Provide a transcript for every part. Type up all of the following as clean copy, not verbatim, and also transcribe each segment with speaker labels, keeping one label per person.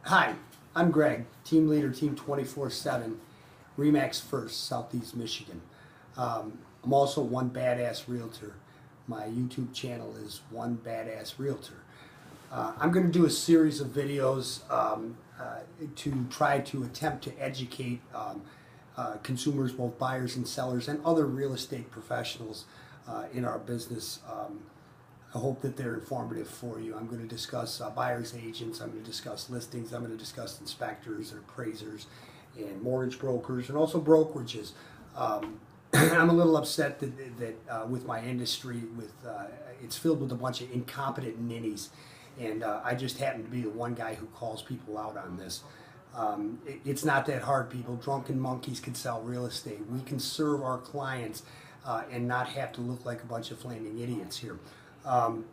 Speaker 1: Hi, I'm Greg, team leader, Team 24/7, Remax First, Southeast Michigan. I'm also One Bad Ass Realtor. My YouTube channel is One Bad Ass Realtor. I'm going to do a series of videos to try to attempt to educate consumers, both buyers and sellers, and other real estate professionals in our business. I hope that they're informative for you. I'm going to discuss buyer's agents, I'm going to discuss listings, I'm going to discuss inspectors and appraisers and mortgage brokers and also brokerages. I'm a little upset that with my industry, it's filled with a bunch of incompetent ninnies, and I just happen to be the one guy who calls people out on this. It's not that hard, people. Drunken monkeys can sell real estate. We can serve our clients and not have to look like a bunch of flaming idiots here. I'm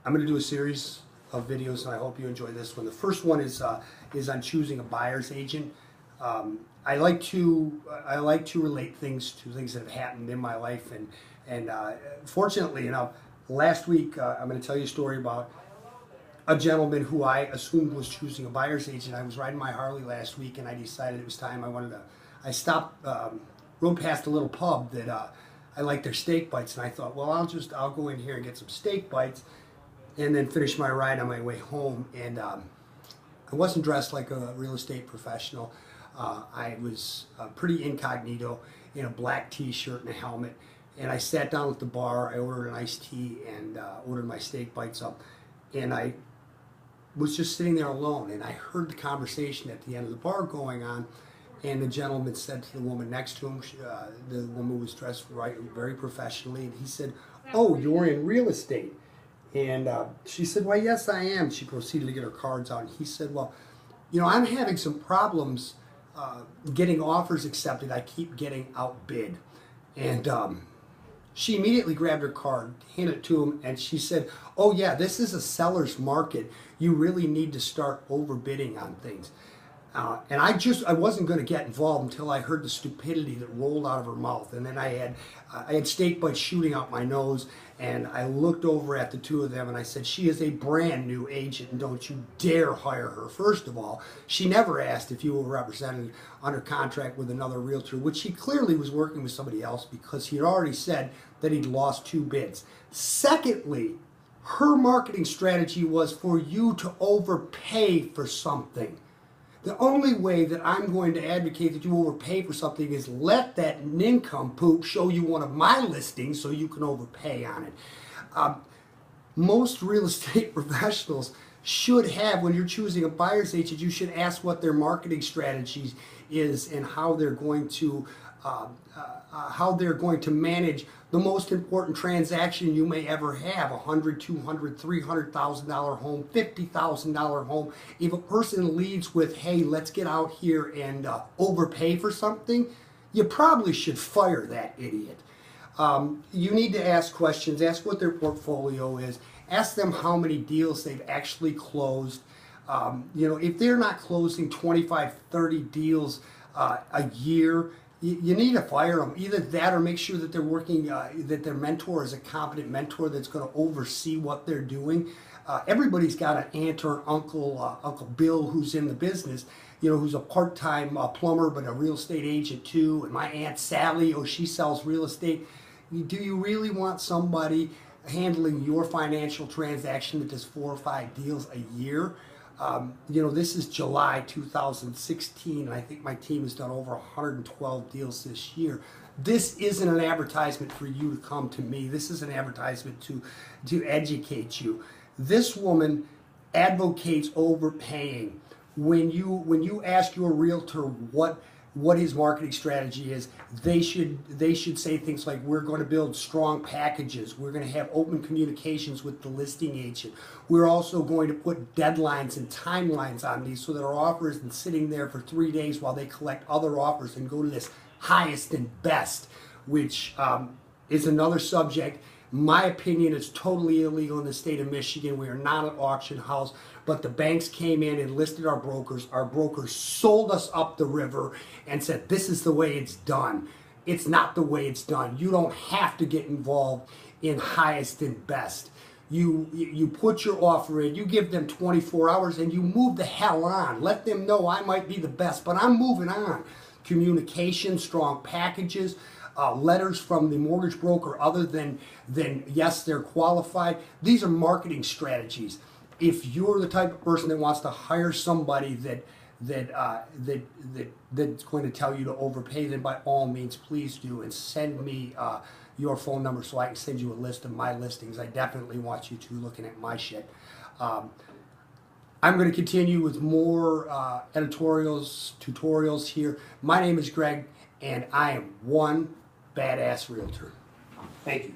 Speaker 1: going to do a series of videos, and I hope you enjoy this one. The first one is on choosing a buyer's agent. I like to relate things to things that have happened in my life, and fortunately enough, last week I'm going to tell you a story about a gentleman who I assumed was choosing a buyer's agent. I was riding my Harley last week, and I decided it was time. I stopped, rode past a little pub that I like their steak bites, and I thought, well, I'll go in here and get some steak bites and then finish my ride on my way home. And I wasn't dressed like a real estate professional. I was pretty incognito in a black t-shirt and a helmet, and I sat down at the bar. I ordered an iced tea and ordered my steak bites up, and I was just sitting there alone, and I heard the conversation at the end of the bar going on. And the gentleman said to the woman next to him, the woman was dressed very professionally, and he said, "Oh, you're in real estate?" And she said, "Well, yes, I am." She proceeded to get her cards out, and he said, "Well, you know, I'm having some problems getting offers accepted. I keep getting outbid." And she immediately grabbed her card, handed it to him, and she said, "Oh yeah, this is a seller's market. You really need to start overbidding on things." And I wasn't going to get involved until I heard the stupidity that rolled out of her mouth. And then I had steak bites shooting out my nose, and I looked over at the two of them and I said, "She is a brand new agent, and don't you dare hire her. First of all, she never asked if you were represented under contract with another realtor," which he clearly was working with somebody else because he had already said that he'd lost 2 bids. Secondly, her marketing strategy was for you to overpay for something. The only way that I'm going to advocate that you overpay for something is let that nincompoop show you one of my listings so you can overpay on it. Most real estate professionals should have, when you're choosing a buyer's agent, you should ask what their marketing strategy is and how they're going to manage the most important transaction you may ever have. $100,000, $200,000, $300,000 home, $50,000 home. If a person leads with, "Hey, let's get out here and overpay for something," you probably should fire that idiot. You need to ask questions. Ask what their portfolio is. Ask them how many deals they've actually closed. You know, if they're not closing 25, 30 deals a year, you need to fire them. Either that, or make sure that they're working, that their mentor is a competent mentor that's going to oversee what they're doing. Everybody's got an aunt or uncle, Uncle Bill, who's in the business, you know, who's a part-time plumber but a real estate agent too. And my Aunt Sally, oh, she sells real estate. Do you really want somebody handling your financial transaction that does 4 or 5 deals a year? You know, this is July 2016, and I think my team has done over 112 deals this year. This isn't an advertisement for you to come to me. This is an advertisement to educate you. This woman advocates overpaying. When you ask your realtor what his marketing strategy is, they should say things like, "We're going to build strong packages. We're going to have open communications with the listing agent. We're also going to put deadlines and timelines on these so that our offer isn't sitting there for 3 days while they collect other offers and go to this highest and best," which is another subject. My opinion, is totally illegal in the state of Michigan. We are not an auction house, but the banks came in and listed our brokers. Our brokers sold us up the river and said, "This is the way it's done." It's not the way it's done. You don't have to get involved in highest and best. you put your offer in, you give them 24 hours, and you move the hell on. Let them know I might be the best, but I'm moving on. Communication, strong packages, letters from the mortgage broker other than yes, they're qualified. These are marketing strategies. If you're the type of person that wants to hire somebody that's going to tell you to overpay, then by all means, please do, and send me your phone number so I can send you a list of my listings. I definitely want you to looking at my shit. I'm going to continue with more editorials, tutorials here. My name is Greg, and I am one badass realtor. Thank you.